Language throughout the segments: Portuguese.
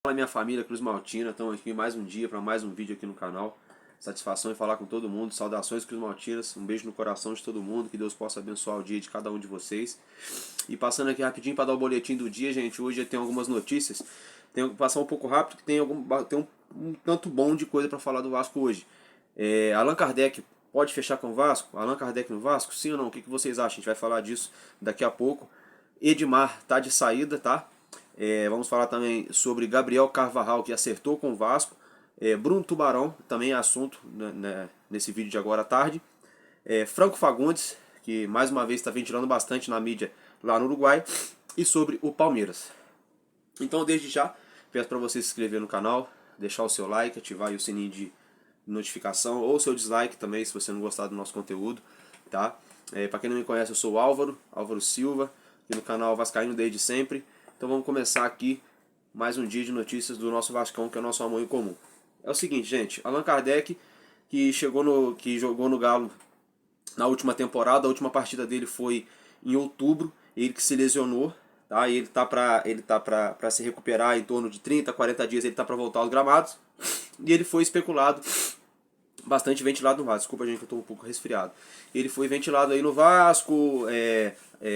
Fala minha família Cruz Maltina, estamos aqui mais um dia para mais um vídeo aqui no canal. Satisfação em falar com todo mundo, saudações Cruz Maltinas, um beijo no coração de todo mundo, que Deus possa abençoar o dia de cada um de vocês. E passando aqui rapidinho para dar o boletim do dia, gente, hoje tem algumas notícias, tenho que passar um pouco rápido, que tem um tanto bom de coisa para falar do Vasco hoje. Allan Kardec pode fechar com o Vasco? Allan Kardec no Vasco? Sim ou não? O que vocês acham? A gente vai falar disso daqui a pouco. Edmar tá de saída, tá? Vamos falar também sobre Gabriel Carvajal, que acertou com o Vasco. Bruno Tubarão, também é assunto nesse vídeo de agora à tarde. Franco Fagundes, que mais uma vez está ventilando bastante na mídia lá no Uruguai. E sobre o Palmeiras. Então, desde já, peço para você se inscrever no canal, deixar o seu like, ativar aí o sininho de notificação, ou o seu dislike também, se você não gostar do nosso conteúdo, tá? Para quem não me conhece, eu sou o Álvaro Silva, aqui no canal Vascaíno desde sempre. Então vamos começar aqui mais um dia de notícias do nosso Vascão, que é o nosso amor em comum. É o seguinte, gente, Allan Kardec, que jogou no Galo na última temporada, a última partida dele foi em outubro, ele que se lesionou, tá? Ele tá para se recuperar em torno de 30, 40 dias, ele tá para voltar aos gramados, e ele foi especulado, bastante ventilado no Vasco. Desculpa, gente, que eu estou um pouco resfriado. Ele foi ventilado aí no Vasco,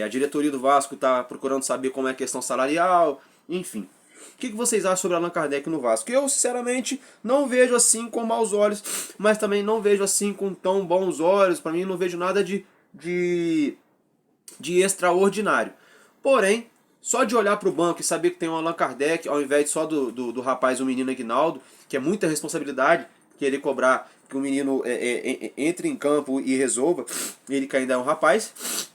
a diretoria do Vasco está procurando saber como é a questão salarial, enfim. O que vocês acham sobre Allan Kardec no Vasco? Eu, sinceramente, não vejo assim com maus olhos, mas também não vejo assim com tão bons olhos. Para mim, não vejo nada de extraordinário. Porém, só de olhar para o banco e saber que tem um Allan Kardec, ao invés só do rapaz, o menino Aguinaldo, que é muita responsabilidade querer cobrar que o menino entre em campo e resolva, ele que ainda é um rapaz.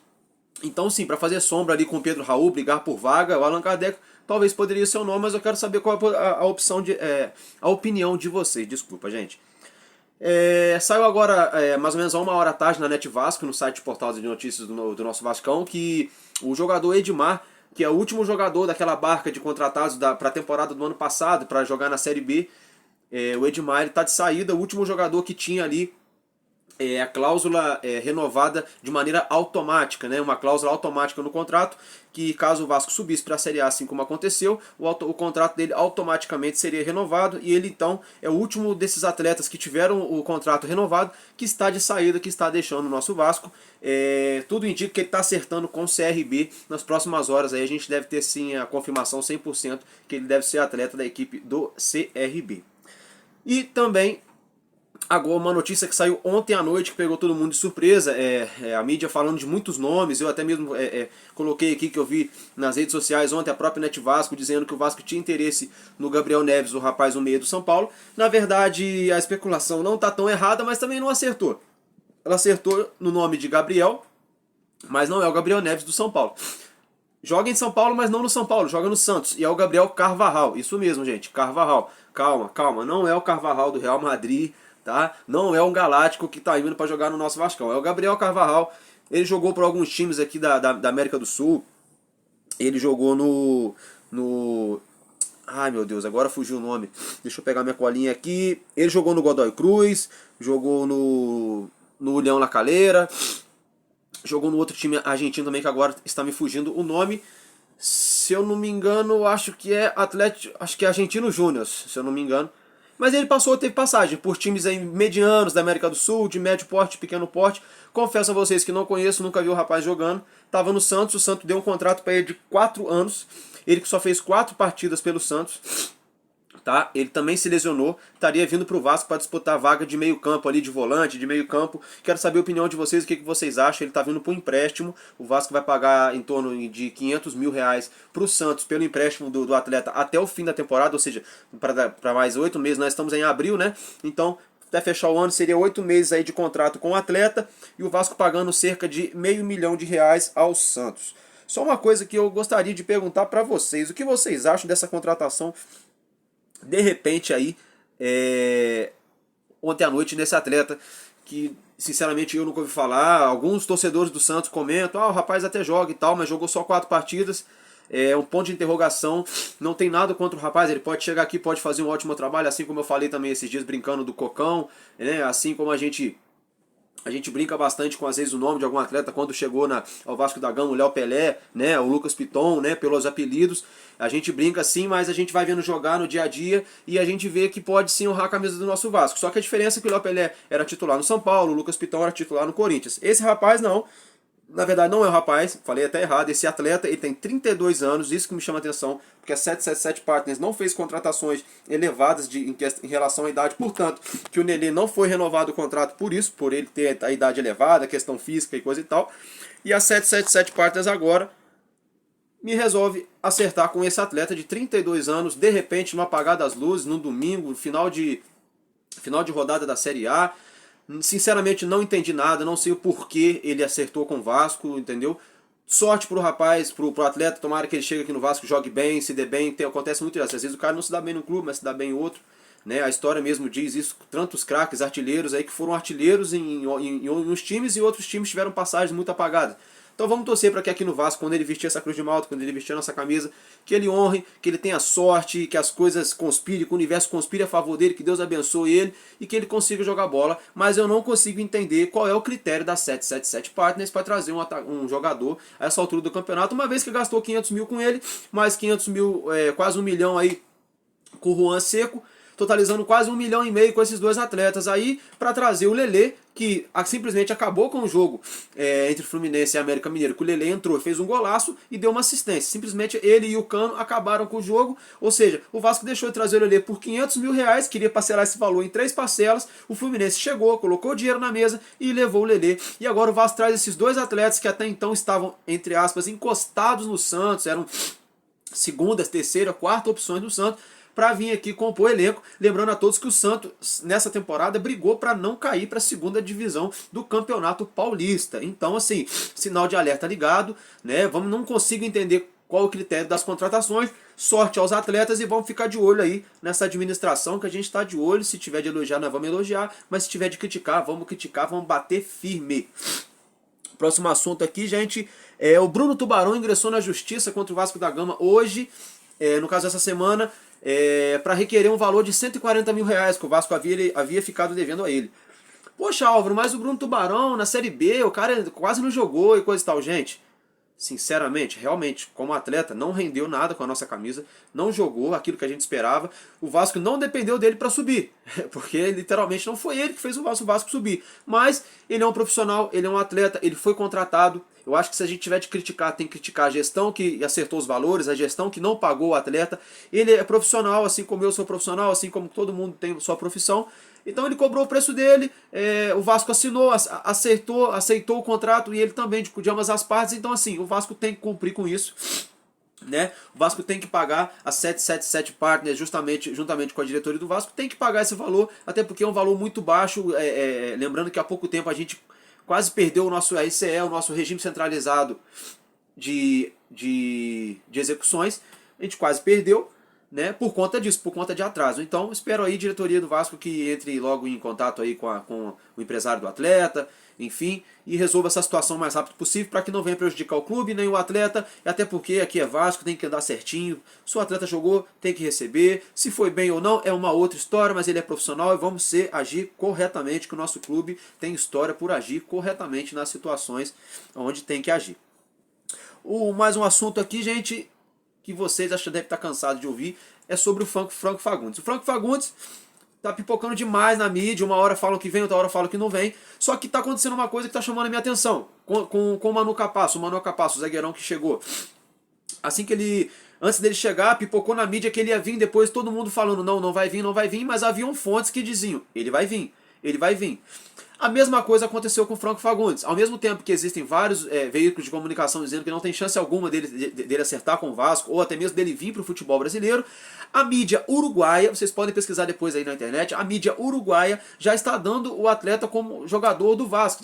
Então sim, para fazer sombra ali com o Pedro Raul, brigar por vaga, o Allan Kardec talvez poderia ser o nome, mas eu quero saber qual é a opinião de vocês. Desculpa, gente. Saiu agora, mais ou menos a 1h da tarde, na Net Vasco, no site Portal de Notícias do nosso Vascão, que o jogador Edmar, que é o último jogador daquela barca de contratados para a temporada do ano passado, para jogar na Série B, o Edmar está de saída, o último jogador que tinha ali a cláusula renovada de maneira automática, né? Uma cláusula automática no contrato, que caso o Vasco subisse para a Série A, assim como aconteceu, o contrato dele automaticamente seria renovado, e ele então é o último desses atletas que tiveram o contrato renovado, que está de saída, que está deixando o nosso Vasco. Tudo indica que ele está acertando com o CRB. Nas próximas horas aí a gente deve ter sim a confirmação 100% que ele deve ser atleta da equipe do CRB. E também agora uma notícia que saiu ontem à noite, que pegou todo mundo de surpresa, a mídia falando de muitos nomes. Eu até mesmo coloquei aqui que eu vi nas redes sociais ontem a própria Net Vasco dizendo que o Vasco tinha interesse no Gabriel Neves, o rapaz no meio do São Paulo. Na verdade, a especulação não está tão errada, mas também não acertou. Ela acertou no nome de Gabriel, mas não é o Gabriel Neves do São Paulo. Joga em São Paulo, mas não no São Paulo, joga no Santos. E é o Gabriel Carvajal, isso mesmo, gente, Carvajal. Calma, não é o Carvajal do Real Madrid, tá? Não é um galáctico que está indo para jogar no nosso Vascão. É o Gabriel Carvajal. Ele jogou por alguns times aqui da América do Sul. Ele jogou no... Ai, meu Deus, agora fugiu o nome. Deixa eu pegar minha colinha aqui. Ele jogou no Godoy Cruz, jogou no Leão La Calera, jogou no outro time argentino também, que agora está me fugindo o nome. Se eu não me engano, acho que é Argentino Júnior, se eu não me engano. Mas ele teve passagem por times aí medianos da América do Sul, de médio porte, pequeno porte. Confesso a vocês que não conheço, nunca vi o rapaz jogando. Estava no Santos, o Santos deu um contrato para ele de 4 anos. Ele que só fez 4 partidas pelo Santos. Tá? Ele também se lesionou, estaria vindo para o Vasco para disputar a vaga de meio campo ali, de volante, de meio campo. Quero saber a opinião de vocês, o que vocês acham. Ele está vindo para um empréstimo, o Vasco vai pagar em torno de R$500 mil para o Santos pelo empréstimo do atleta até o fim da temporada, ou seja, para mais 8 meses. Nós estamos em abril, né? Então, até fechar o ano seria 8 meses aí de contrato com o atleta, e o Vasco pagando cerca de R$500 mil ao Santos. Só uma coisa que eu gostaria de perguntar para vocês: o que vocês acham dessa contratação de repente aí ontem à noite nesse atleta, que sinceramente eu nunca ouvi falar? Alguns torcedores do Santos comentam: o rapaz até joga e tal, mas jogou só 4 partidas. Um ponto de interrogação. Não tem nada contra o rapaz, ele pode chegar aqui, pode fazer um ótimo trabalho, assim como eu falei também esses dias brincando do Cocão, né? Assim como a gente A gente brinca bastante com, às vezes, o nome de algum atleta quando chegou ao Vasco da Gama, o Léo Pelé, né, o Lucas Piton, né, pelos apelidos. A gente brinca assim, mas a gente vai vendo jogar no dia a dia e a gente vê que pode sim honrar a camisa do nosso Vasco. Só que a diferença é que o Léo Pelé era titular no São Paulo, o Lucas Piton era titular no Corinthians. Esse rapaz não. Na verdade não é o rapaz, falei até errado, esse atleta ele tem 32 anos, isso que me chama a atenção, porque a 777 Partners não fez contratações elevadas em relação à idade, portanto, que o Nenê não foi renovado o contrato por isso, por ele ter a idade elevada, questão física e coisa e tal, e a 777 Partners agora me resolve acertar com esse atleta de 32 anos, de repente, no apagar das luzes, no domingo, final de rodada da Série A. Sinceramente não entendi nada, não sei o porquê ele acertou com o Vasco, entendeu? Sorte pro rapaz, pro atleta, tomara que ele chegue aqui no Vasco, jogue bem, se dê bem, acontece muito isso. Às vezes o cara não se dá bem no clube, mas se dá bem em outro. Né? A história mesmo diz isso, tantos craques, artilheiros aí que foram artilheiros em uns times e outros times tiveram passagens muito apagadas. Então vamos torcer para que aqui no Vasco, quando ele vestir essa cruz de malta, quando ele vestir a nossa camisa, que ele honre, que ele tenha sorte, que as coisas conspirem, que o universo conspire a favor dele, que Deus abençoe ele e que ele consiga jogar bola. Mas eu não consigo entender qual é o critério da 777 Partners para trazer um jogador a essa altura do campeonato, uma vez que gastou 500 mil com ele, mais 500 mil, quase 1 milhão aí com o Juan Seco, totalizando quase 1,5 milhão com esses dois atletas aí, para trazer o Lelê, que simplesmente acabou com o jogo entre Fluminense e América Mineiro, que o Lelê entrou, fez um golaço e deu uma assistência. Simplesmente ele e o Cano acabaram com o jogo, ou seja, o Vasco deixou de trazer o Lelê por 500 mil reais, queria parcelar esse valor em 3 parcelas, o Fluminense chegou, colocou o dinheiro na mesa e levou o Lelê. E agora o Vasco traz esses dois atletas que até então estavam, entre aspas, encostados no Santos, eram segunda, terceira, quarta opções do Santos, para vir aqui compor o elenco. Lembrando a todos que o Santos, nessa temporada, brigou para não cair para a segunda divisão do Campeonato Paulista. Então, assim, sinal de alerta ligado, né? Não consigo entender qual o critério das contratações. Sorte aos atletas e vamos ficar de olho aí nessa administração, que a gente está de olho. Se tiver de elogiar, nós vamos elogiar, mas se tiver de criticar, vamos bater firme. Próximo assunto aqui, gente, o Bruno Tubarão ingressou na justiça contra o Vasco da Gama hoje, no caso essa semana, para requerer um valor de 140 mil reais que o Vasco havia ficado devendo a ele. Poxa, Álvaro, mas o Bruno Tubarão na Série B, o cara quase não jogou e coisa e tal. Gente, sinceramente, realmente, como atleta, não rendeu nada com a nossa camisa, não jogou aquilo que a gente esperava. O Vasco não dependeu dele para subir, porque literalmente não foi ele que fez o Vasco subir. Mas ele é um profissional, ele é um atleta, ele foi contratado. Eu acho que se a gente tiver de criticar, tem que criticar a gestão que acertou os valores, a gestão que não pagou o atleta. Ele é profissional, assim como eu sou profissional, assim como todo mundo tem sua profissão. Então ele cobrou o preço dele, o Vasco assinou, aceitou o contrato e ele também, de ambas as partes. Então assim, o Vasco tem que cumprir com isso. Né? O Vasco tem que pagar a 777 Partners, juntamente com a diretoria do Vasco, tem que pagar esse valor, até porque é um valor muito baixo. Lembrando que há pouco tempo a gente quase perdeu o nosso RCE, o nosso regime centralizado de execuções, a gente quase perdeu, né, por conta disso, por conta de atraso. Então espero aí, diretoria do Vasco, que entre logo em contato aí com o empresário do atleta, enfim, e resolva essa situação o mais rápido possível para que não venha prejudicar o clube nem o atleta, até porque aqui é Vasco, tem que andar certinho. Se o atleta jogou, tem que receber. Se foi bem ou não, é uma outra história, mas ele é profissional e vamos agir corretamente, que o nosso clube tem história por agir corretamente nas situações onde tem que agir. Mais um assunto aqui, gente, que vocês acho que devem estar cansados de ouvir, é sobre o Franco Fagundes. O Franco Fagundes tá pipocando demais na mídia, uma hora falam que vem, outra hora falam que não vem, só que tá acontecendo uma coisa que tá chamando a minha atenção, com o Manu Capasso, o zagueirão que chegou. Assim que antes dele chegar, pipocou na mídia que ele ia vir, depois todo mundo falando, não vai vir, mas haviam fontes que diziam, ele vai vir. A mesma coisa aconteceu com o Franco Fagundes. Ao mesmo tempo que existem vários veículos de comunicação dizendo que não tem chance alguma dele acertar com o Vasco, ou até mesmo dele vir para o futebol brasileiro, a mídia uruguaia, vocês podem pesquisar depois aí na internet, a mídia uruguaia já está dando o atleta como jogador do Vasco.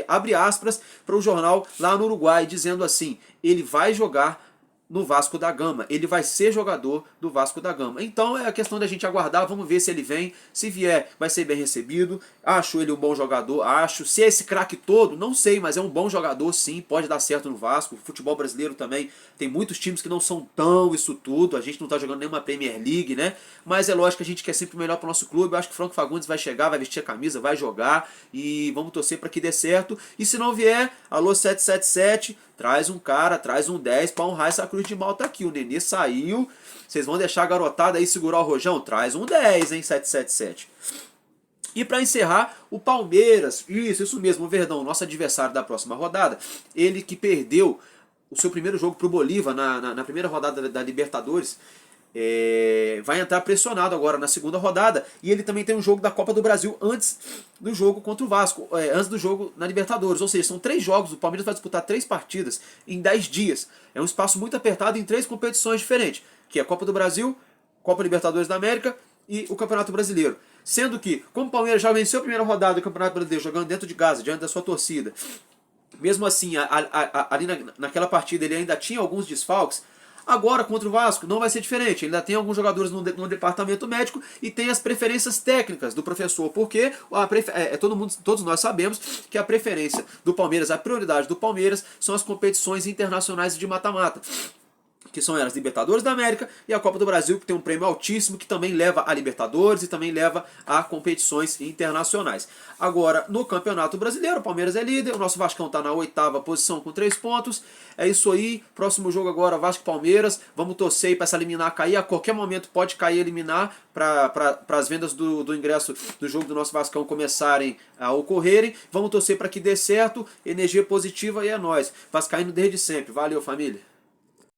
Abre aspas para o jornal lá no Uruguai, dizendo assim, ele vai jogar no Vasco da Gama. Ele vai ser jogador do Vasco da Gama. Então é a questão da gente aguardar, vamos ver se ele vem. Se vier, vai ser bem recebido. Acho ele um bom jogador, acho. Se é esse craque todo, não sei, mas é um bom jogador sim, pode dar certo no Vasco. O futebol brasileiro também tem muitos times que não são tão isso tudo. A gente não está jogando nenhuma Premier League, né? Mas é lógico que a gente quer sempre o melhor para o nosso clube. Eu acho que o Franco Fagundes vai chegar, vai vestir a camisa, vai jogar e vamos torcer para que dê certo. E se não vier, alô 777, traz um cara, traz um 10 para honrar essa cruz de Malta aqui. O Nenê saiu. Vocês vão deixar a garotada aí segurar o rojão? Traz um 10, hein, 777. E para encerrar, o Palmeiras. Isso mesmo, o Verdão, nosso adversário da próxima rodada. Ele que perdeu o seu primeiro jogo para o Bolívar na primeira rodada da Libertadores. Vai entrar pressionado agora na segunda rodada. E ele também tem um jogo da Copa do Brasil antes do jogo contra o Vasco, antes do jogo na Libertadores. Ou seja, são 3 jogos, o Palmeiras vai disputar 3 partidas em 10 dias. É um espaço muito apertado em 3 competições diferentes, que é a Copa do Brasil, Copa Libertadores da América e o Campeonato Brasileiro. Sendo que, como o Palmeiras já venceu a primeira rodada do Campeonato Brasileiro, jogando dentro de casa, diante da sua torcida, mesmo assim, ali naquela partida ele ainda tinha alguns desfalques. Agora, contra o Vasco, não vai ser diferente. Ainda tem alguns jogadores no departamento médico e tem as preferências técnicas do professor. Porque todos nós sabemos que a preferência do Palmeiras, a prioridade do Palmeiras, são as competições internacionais de mata-mata, que são as Libertadores da América e a Copa do Brasil, que tem um prêmio altíssimo, que também leva a Libertadores e também leva a competições internacionais. Agora, no Campeonato Brasileiro, o Palmeiras é líder, o nosso Vascão está na 8ª posição com 3 pontos. É isso aí, próximo jogo agora, Vasco e Palmeiras. Vamos torcer para essa liminar cair, a qualquer momento pode cair eliminar, para as vendas do ingresso do jogo do nosso Vascão começarem a ocorrerem. Vamos torcer para que dê certo, energia positiva e é nóis. Vascaíno desde sempre. Valeu, família!